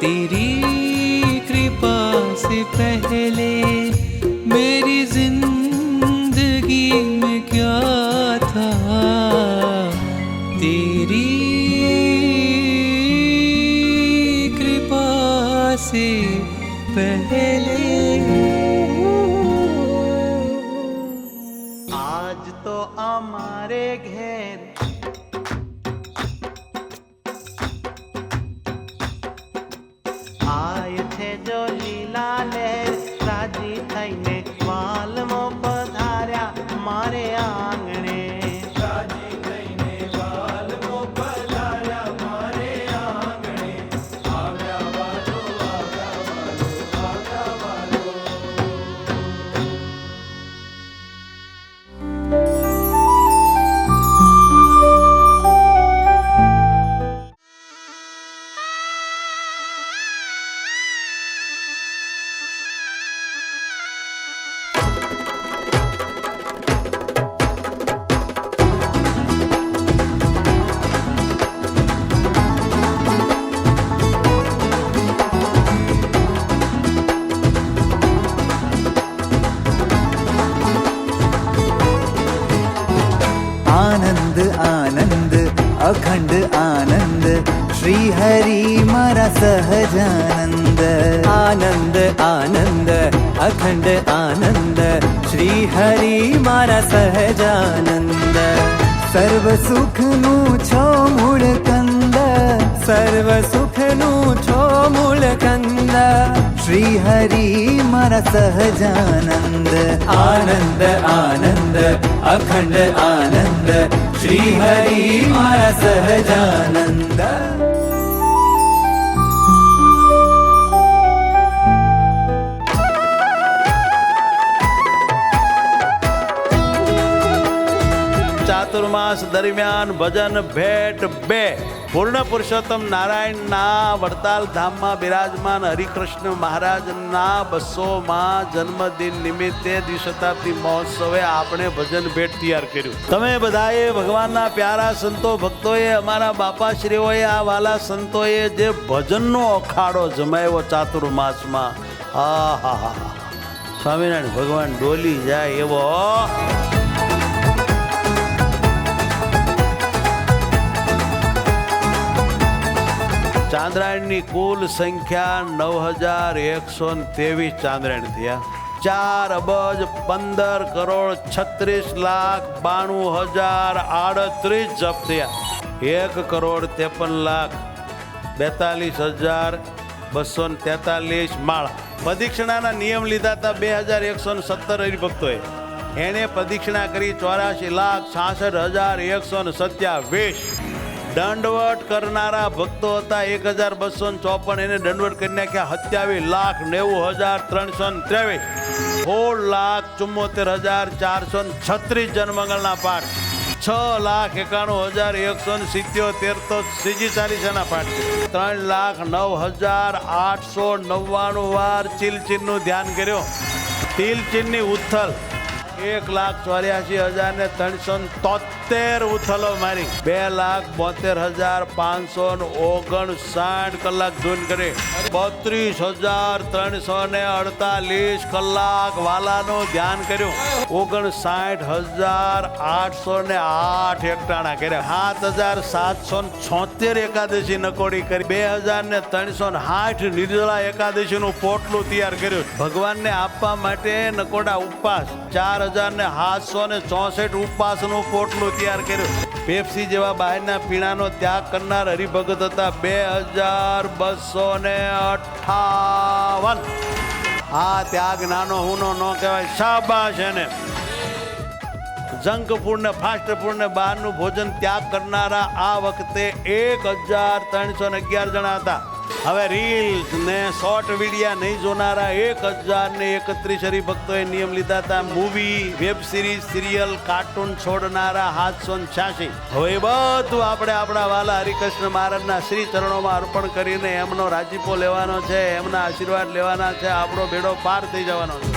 तेरी कृपा से पहले। मेरी जिंदगी में क्या था तेरी कृपा से पहले। આજ તો અમારે ઘેર આય છે જો લીલા લહેર, રાજી થઈને વાલમો પધાર્યા મારે આંગણે. आनंद आनंद अखंड आनंद श्री हरि मारा सहजानंद। आनंद आनंद अखंड आनंद श्री हरि मारा सहजानंद। सर्व सुख नु छो मूल कंद, सर्व सुख नु छो मूल कंद श्री हरि मारा सहजानंद। आनंद आनंद अखंड आनंद श्री हरि मारा सहजानंद। ચાતુર્માસ દરમિયાન ભજન ભેટ 2 પૂર્ણ પુરુષોત્તમ નારાયણના વડતાલ ધામમાં બિરાજમાન હરિકૃષ્ણ મહારાજના 200માં જન્મદિન નિમિત્તે દ્વિશતાબ્દી મહોત્સવે આપણે ભજન ભેટ તૈયાર કર્યું. તમે બધાએ ભગવાનના પ્યારા સંતો ભક્તોએ, અમારા બાપાશ્રીઓએ, આ વાલા સંતોએ જે ભજનનો અખાડો જમાવ્યો ચાતુર્માસમાં, હા હા હા, સ્વામિનારાયણ ભગવાન ડોલી જાય એવો. ચાંદ્રાયણની કુલ સંખ્યા 9123 ચાંદ્રાયણ થયા. 4,15,36,92,038 જપ થયા. 1,53,42,243 માળા. પ્રદક્ષિણાના નિયમ લીધા હતા 2117 હરિભક્તોએ. એને પ્રદક્ષિણા કરી 84,66,127. દંડવટ કરનારા ભક્તો હતા 1,254. એને દંડવટ કરી નાખ્યા 27,90,323. 16,74,436 જન્મંગળના પાઠ. 6,91,177 તો શ્રીજી ચાલીસાના પાઠ. 3,09,899 વાર ચીલચીનનું ધ્યાન કર્યો. તિલચીનની ઉથલ 1,84,373 ઉથલો મારી. 2,72,559 કલાક ધૂન કરી. 32,348 કલાક વાલાનું ધ્યાન કર્યું. 59,808 એકટાણા કર્યા. 7,776 એકાદશી નકોડી કરી. 2,360 નિર્જળા એકાદશીનું પોટલું તૈયાર કર્યું. ભગવાનને આપવા માટે નકોડા ઉપવાસ 4,764 ઉપવાસનું પોટલું તૈયાર કર્યું. પેપ્સી જેવા બહારના પીણાનો ત્યાગ કરનાર હરિભગત હતા 2,258. આ ત્યાગ નાનો હુનો ન કહેવાય. શાબાશ એને. જંક ફૂડ ને ફાસ્ટ ફૂડ ને બહારનું ભોજન ત્યાગ કરનારા આ વખતે 1,311 જણા હતા. હવે રીલ્સ ને શોર્ટ વિડિયા નહીં જોનારા 1,031 હરિભક્તોએ નિયમ લીધા હતા. Movie, web series, serial, cartoon છોડનારા 786. હવે એ બધું આપણે આપણા વાલા હરિકૃષ્ણ મહારાજના શ્રી ચરણોમાં અર્પણ કરીને એમનો રાજીપો લેવાનો છે, એમના આશીર્વાદ લેવાના છે. આપણો બેડો પાર થઈ જવાનો છે.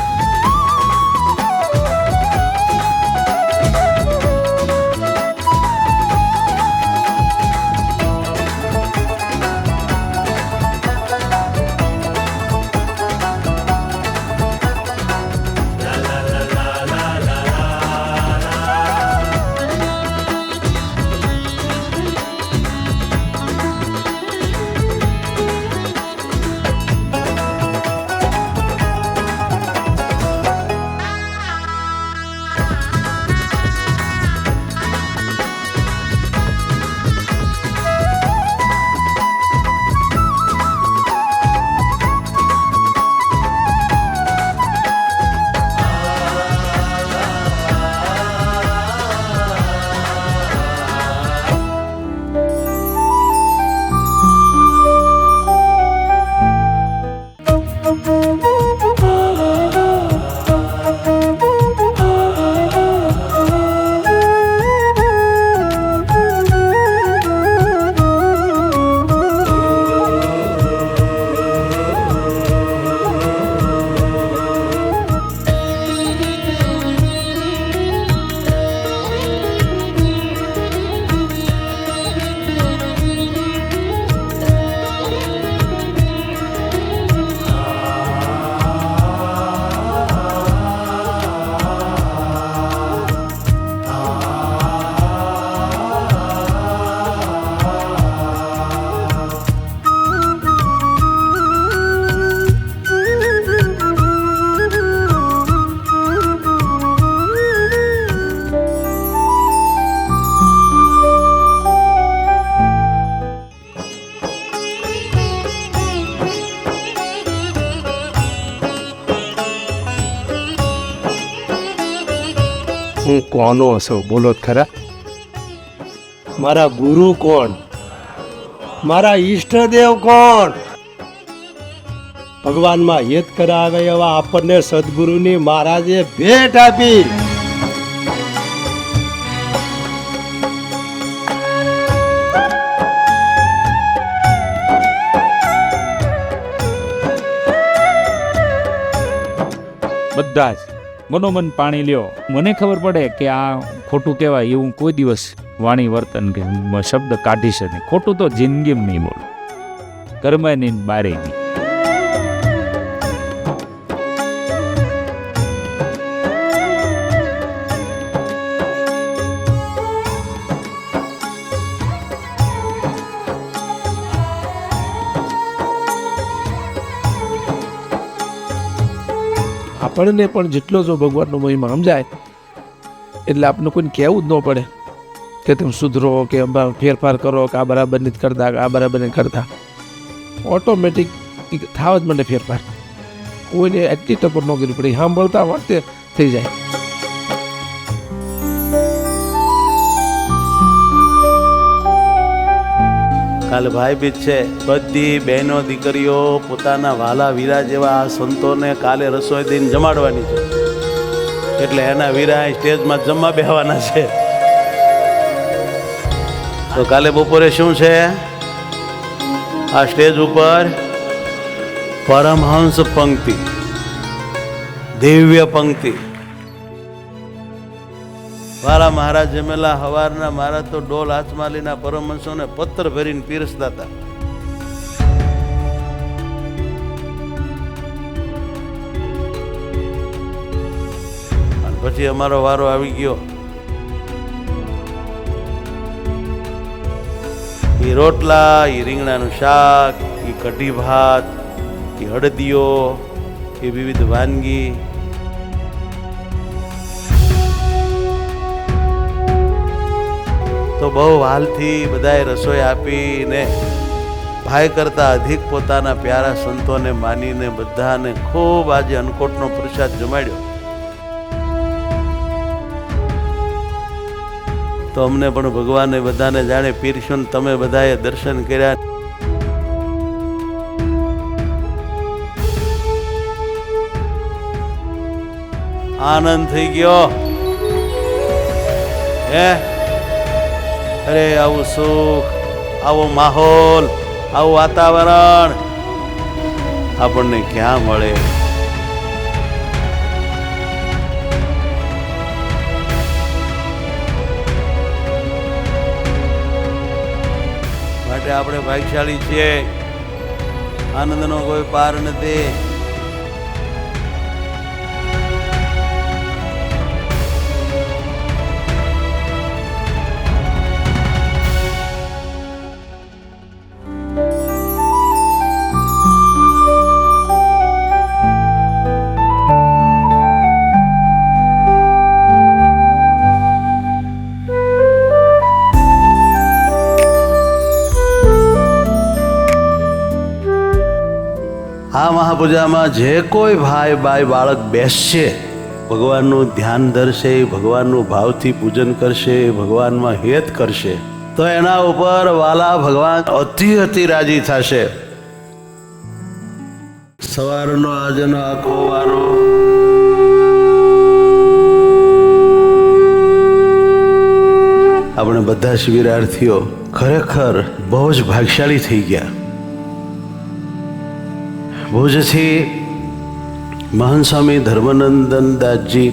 હું કોનો હશો બોલો ખરા? મારા ગુરુ કોણ? મારા ઈષ્ટદેવ કોણ? ભગવાનમાં હિત કરાવે એવા આપણને સદગુરુની મહારાજે ભેટ આપી. બધા જ મનોમન પાણી લ્યો. મને ખબર પડે કે આ ખોટું કહેવાય એવું કોઈ દિવસ વાણી વર્તન કે શબ્દ કાઢી છે નહીં. ખોટું તો જિંદગીમાં નહીં બોલો, કર્મ નહીં, બારે નહીં. આપણને પણ જેટલો જો ભગવાનનો મહિમા સમજાય એટલે આપણને કોઈને કહેવું જ ન પડે કે તમે સુધરો કે ફેરફાર કરો કે આ બરાબર નથી કરતા કે આ બરાબર નથી કરતા. ઓટોમેટિક થાવ જ મને ફેરફાર. કોઈને એટલી ટપર ન કરવી પડે, સાંભળતા વાંચતે થઈ જાય. કાલે ભાઈ બીજ છે, બધી બહેનો દીકરીઓ પોતાના વાલા વીરા જેવા આ સંતોને કાલે રસોઈ દઈને જમાડવાની છે. એટલે એના વીરા સ્ટેજમાં જમવા બેહવાના છે. તો કાલે બપોરે શું છે આ સ્ટેજ ઉપર? પરમહંસ પંક્તિ, દિવ્ય પંક્તિ. મારા મહારાજ જમેલા હવારના મારા તો ડોલ હાથમાલીના પરમહંસોને પત્ર ભરીને પીરસતા હતા. અને પછી અમારો વારો આવી ગયો. એ રોટલા, એ રીંગણાનું શાક, એ કઢી ભાત, એ હળદીઓ, એ વિવિધ વાનગી. તો બહુ હાલથી બધાએ રસોઈ આપીને ભાઈ કરતા અધિક પોતાના પ્યારા સંતોને માનીને બધાને ખૂબ આજે અન્નકોટનો પ્રસાદ જમાડ્યો. તો અમને પણ ભગવાને બધાને જાણે પીરસ્યું, તમે બધાએ દર્શન કર્યા. આનંદ થઈ ગયો હે? અરે આવું સુખ, આવો માહોલ, આવું વાતાવરણ આપણને ક્યાં મળે? માટે આપણે ભાગ્યશાળી છીએ. આનંદનો કોઈ પાર નથી. આ મહાપૂજામાં જે કોઈ ભાઈ બાઈ બાળક બેસશે, ભગવાનનું ધ્યાન ધરશે, ભગવાનનું ભાવથી પૂજન કરશે, ભગવાનમાં હેત કરશે, તો એના ઉપર વાલા ભગવાન અતિ રાજી થશે. સવારનો આજનો આખો વારો આપણે બધા શિબિરાર્થીઓ ખરેખર બહુ જ ભાગ્યશાળી થઈ ગયા. ભુજથી મહંત સ્વામી ધર્મનંદન દાસજી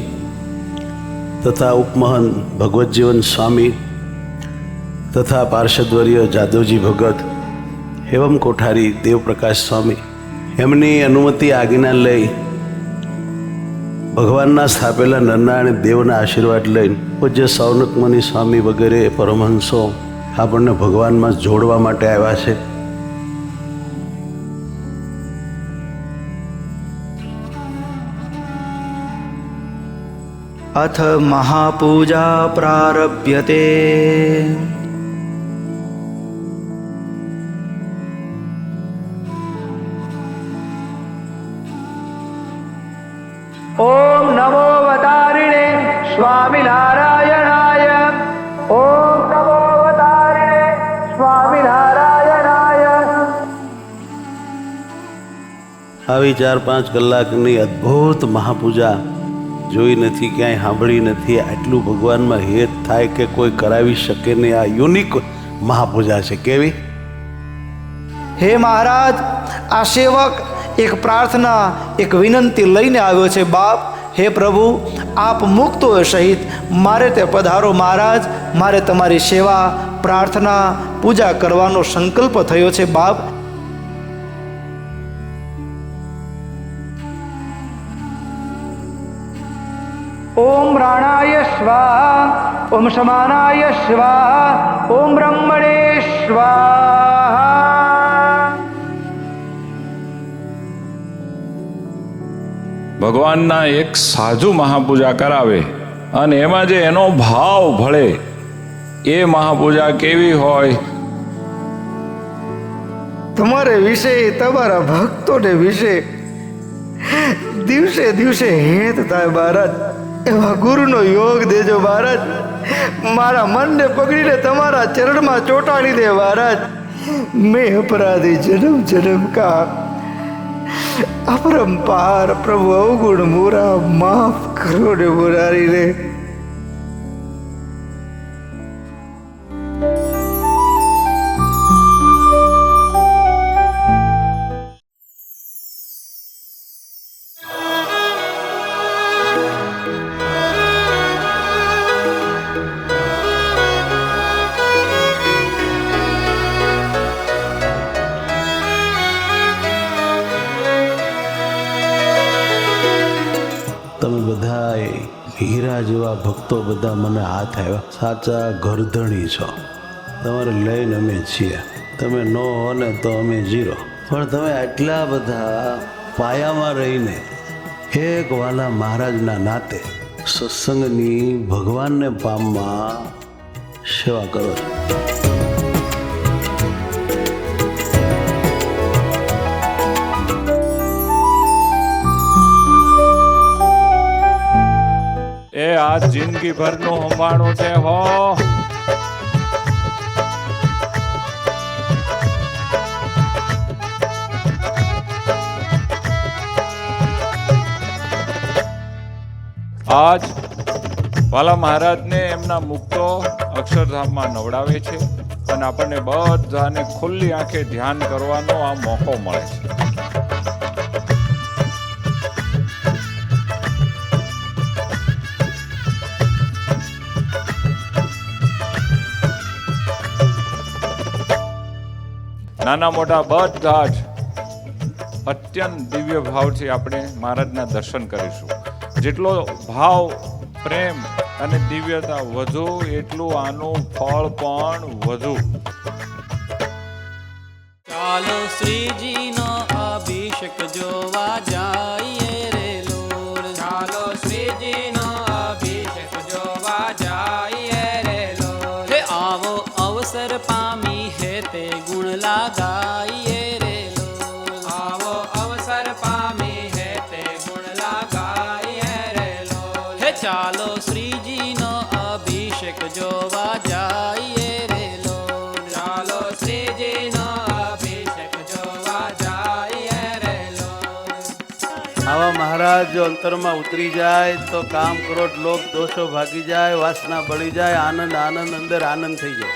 તથા ઉપમહંત ભગવતજીવન સ્વામી તથા પાર્ષદવર્ય જાદવજી ભગત એવમ કોઠારી દેવપ્રકાશ સ્વામી એમની અનુમતિ આજ્ઞા લઈ ભગવાનના સ્થાપેલા નરનારાયણ દેવના આશીર્વાદ લઈને પૂજ્ય સૌનકમુનિ સ્વામી વગેરે પરમહંસો આપણને ભગવાનમાં જોડવા માટે આવ્યા છે. अथ महापूजा प्रारभ्यते। ओम नमो अवतारिणे स्वामिनारायणाय। ओम नमो अवतारिणे स्वामिनारायणाय। આવી 4-5 કલાકની અદ્ભુત મહાપૂજા જોઈ નથી, ક્યાંય સાંભળી નથી. આટલું ભગવાનમાં હેત થાય કે કોઈ કરાવી શકે નહીં. આ યુનિક મહાપૂજા છે. કેવી? હે મહારાજ, આ સેવક એક પ્રાર્થના, એક વિનંતી લઈને આવ્યો છે. બાપ, હે પ્રભુ, આપ મુક્તો સહિત મારે તે પધારો મહારાજ. મારે તમારી સેવા, પ્રાર્થના, પૂજા કરવાનો સંકલ્પ થયો છે બાપ. ओम प्राणाय स्वाहा। ओम समानाय स्वाहा। ओम ब्रह्मणे स्वाहा। ભગવાનના એક સાધુ મહાપૂજા કરાવે અને એમાં જે એનો ભાવ ભળે એ મહાપૂજા કેવી હોય? તમારે વિશે, તમારા ભક્તોને વિશે દિવસે દિવસે હેત થાય મહારાજ, એવા ગુરુનો યોગ દેજો મહારાજ. મારા મનને પકડીને તમારા ચરણમાં ચોંટાડી દે મહારાજ. મેં અપરાધી જન્મ જન્મ કા अपरंपार प्रभु अवगुण मोरा माफ करो रे मुरारी रे. તમે બધાએ હીરા જેવા ભક્તો બધા મને હાથ આવ્યા, સાચા ગરધણી છો. તમારે લઈને અમે છીએ, તમે નો હો ને તો અમે જીરો. પણ તમે આટલા બધા પાયામાં રહીને એક વાલા મહારાજના નાતે સત્સંગની ભગવાનને પામવા સેવા કરો છો. એ આ જિંદગી ભરનું સંભાળું છે હો. આજ વાલા મહારાજને એમના મુક્તો અક્ષરધામમાં નવડાવે છે અને આપણને બધાને ખુલ્લી આંખે ધ્યાન કરવાનો આ મોકો મળે છે. નાના મોટા બધા જ અત્યંત દિવ્ય ભાવથી આપણે મહારાજના દર્શન કરીશું. જેટલો ભાવ, પ્રેમ અને દિવ્યતા વધુ એટલું આનું ફળ પણ વધુ. ચાલો શ્રીજીનો અભિષેક જોવા જઈએ રે લોલ. ચાલો શ્રીજીનો અભિષેક જોવા જઈએ રે લોલ. આવો અવસર પામી હે તે ગુણ લાગાઈએ રે લોલ. આવો અવસર પામી હે તે ગુણ લાગાઈએ રે લોલ. હે ચાલો શ્રીજીનો અભિષેક જોવા જઈએ રે લોલ. ચાલો શ્રીજીનો અભિષેક જોવા જઈએ રે લોલ. આવા મહારાજ જો અંતરમાં ઉતરી જાય તો કામ કરોટ લોક દોષો ભાગી જાય, વાસના બળી જાય, આનંદ આનંદ અંદર આનંદ થઈ જાય.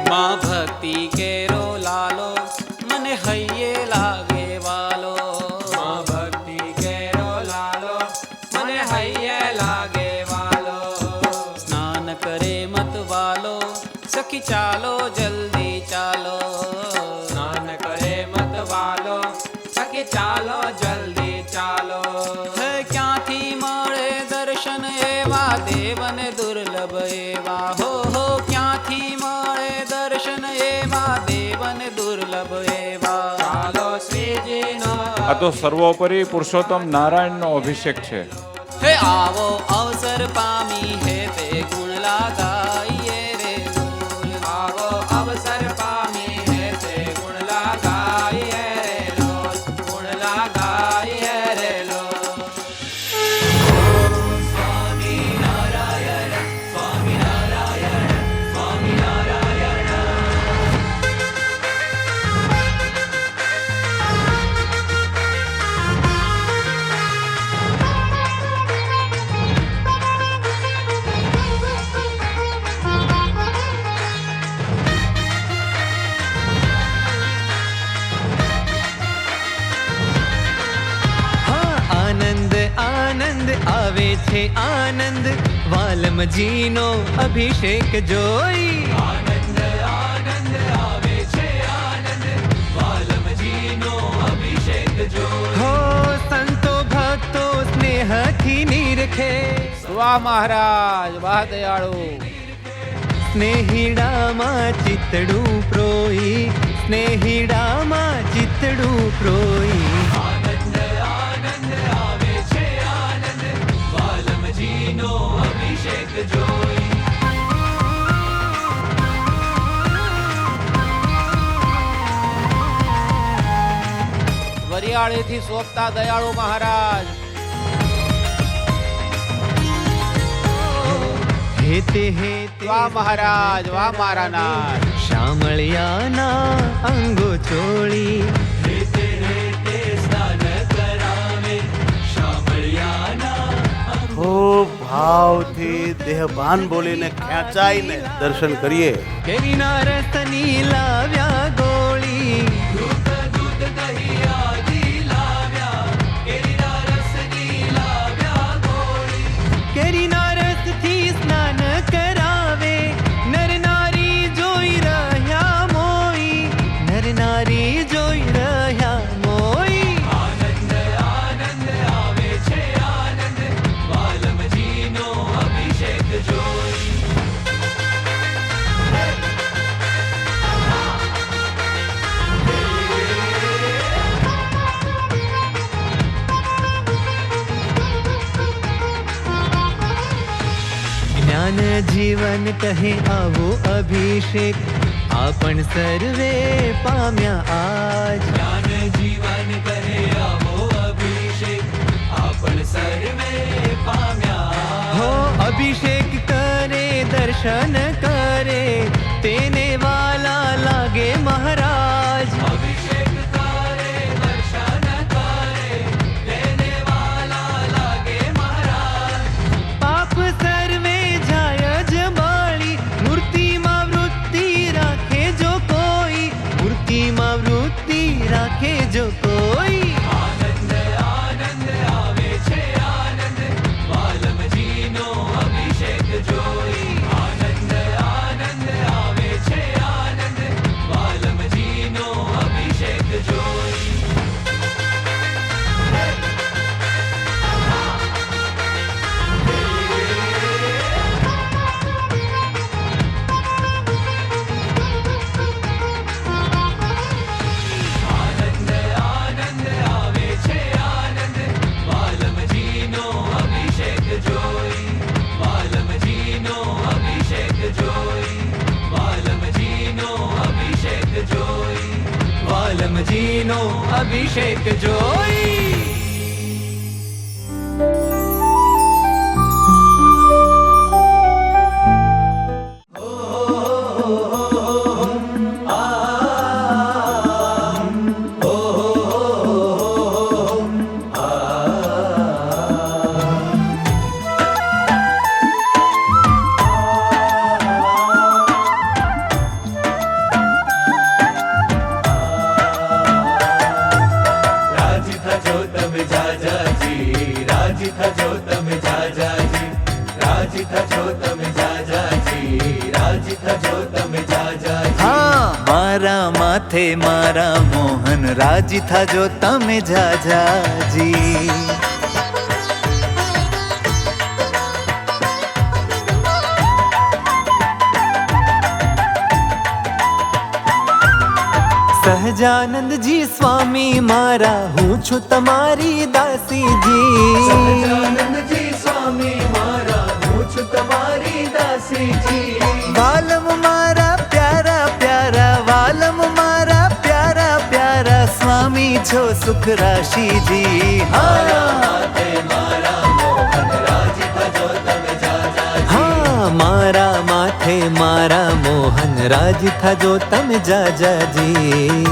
માં ભક્તિ કેરો લાલો મને હૈયે લાગે વાલો. માં ભક્તિ કેરો લાલો મને હૈયે લાગે વાલો. સ્નાન કરે મત વાલો સખી ચાલો જલ્દી ચાલો. સ્નાન કરે મત વાલો સખી ચાલો જલ્દી ચાલો. હે ક્યાંથી મળે દર્શન એવા દેવને દુર્લભ એવા. હો હો ક્યાંથી મળે દર્શન એવા દેવને દુર્લભ એવા. ચાલો શ્રીજીનો આ તો સર્વોપરી પુરુષોત્તમ નારાયણનો અભિષેક છે. હે આવો અવસર પામી હે તે ગુણ લાગાઈએ રે લોલ. આવો અવસર પામી હે તે ગુણ લાગાઈએ રે લોલ. ગુણ લાગાઈએ રે લોલ. આનંદ આનંદ આવે છે આનંદ વાલમજીનો અભિષેક જોઈ. આનંદ આનંદ આવે છે આનંદ વાલમજીનો અભિષેક જોઈ. હો સંતો ભક્તો સ્નેહથી નિરખે. વાહ મહારાજ, વાહ દયાળુ. સ્નેહિડામાં ચિતડું પ્રોઈ. સ્નેહિડામાં ચિતડું પ્રોઈ. આનંદ આનંદ આવે છે દયાળીથી સોંપતા દયાળુ મહારાજ. હેતે હેતે વાહ મહારાજ, વાહ મારા નાથ. શામળિયાના અંગો ચોળી હેતે હેતે સ્નાન કરાવે શામળિયાના ખૂબ ભાવથી દેહભાન બોલીને ખેંચાઈને દર્શન કરીએ. કેરીના રસની લાવ્યા ગોળી દૂધ દૂધ દહીં આદિ લાવ્યા કેરીના રસની લાવ્યા ગોળી કેરીના રસથી સ્નાન કરાવે નર નારી જોઈ રહ્યા મોઈ નર નારી જોઈ રહ્યા મોઈ આનંદ આનંદ આવે છે આનંદ વાલમજીનો અભિષેક જોઈ જ્ઞાન જીવન કહે આવો અભિષેક આપણ સર્વે પામ્યા આજ જ્ઞાન જીવન કહે આવો અભિષેક આપણ સર્વે પામ્યા હો અભિષેક કરે દર્શન કરે તેને વાલા લાગે મહારાજ અભિષેક કરે દર્શન કરે તેને વાલા લાગે મહારાજ પાપ સર્વે જાય જ બાળી મૂર્તિમાં વૃત્તિ રાખે જો કોઈ મૂર્તિમાં વૃત્તિ રાખે જો કોઈ આનંદ આનંદ આવે છે આનંદ વાલમજીનો અભિષેક જોઈ આનંદ આનંદ આવે છે આનંદ વાલમજીનો અભિષેક જોઈ આનંદ આનંદ આવે છે આનંદ વાલમજીનો અભિષેક જોઈ વાલમજીનો અભિષેક જોઈ વાલમજીનો અભિષેક જોઈ વાલમજીનો અભિષેક જોઈ રાજી થજો તમે જાજાજી રાજી થજો તમે જાજાજી રાજી થજો તમે જાજાજી રાજી થજો તમે જાજાજી હા મારા માથે મારા મોહન રાજી થાજો તમે જાજાજી સહજાનંદજી સ્વામી મારા હું છું તમારી દાસીજી સહજાનંદજી સ્વામી મારા હું છું તમારી દાસીજી વાલમ મારા પ્યારા પ્યારા વાલમ મારા પ્યારા પ્યારા સ્વામી છો સુખ રાશિજી મારા માથે મારા મોહન રાજી થજો તમે જાજાજી હા મારા માથે મારા મોહન રાજી થાજો તમે જાજાજી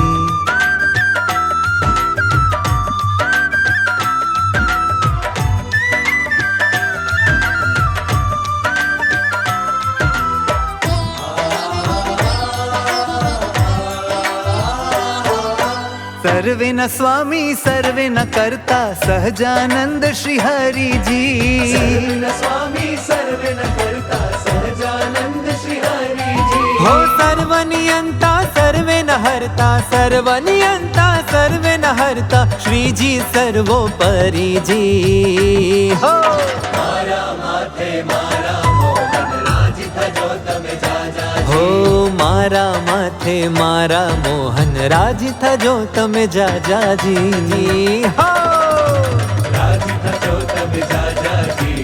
સર્વેના સ્વામી સર્વેના કરતા સહજાનંદ શ્રી હરિજી સર્વેના સ્વામી સર્વેના કરતા સહજાનંદ શ્રી હરિજી હો સર્વનિયંતા સર્વેના હરતા સર્વનિયંતા સર્વેના હરતા શ્રીજી સર્વોપરીજી હો મારા માથે મારા મોહન રાજી થજો તમે જાજાજી હો મારા માથે મારા મોહન રાજી થજો તમે જાજાજી હો રાજી થજો તમે જાજાજી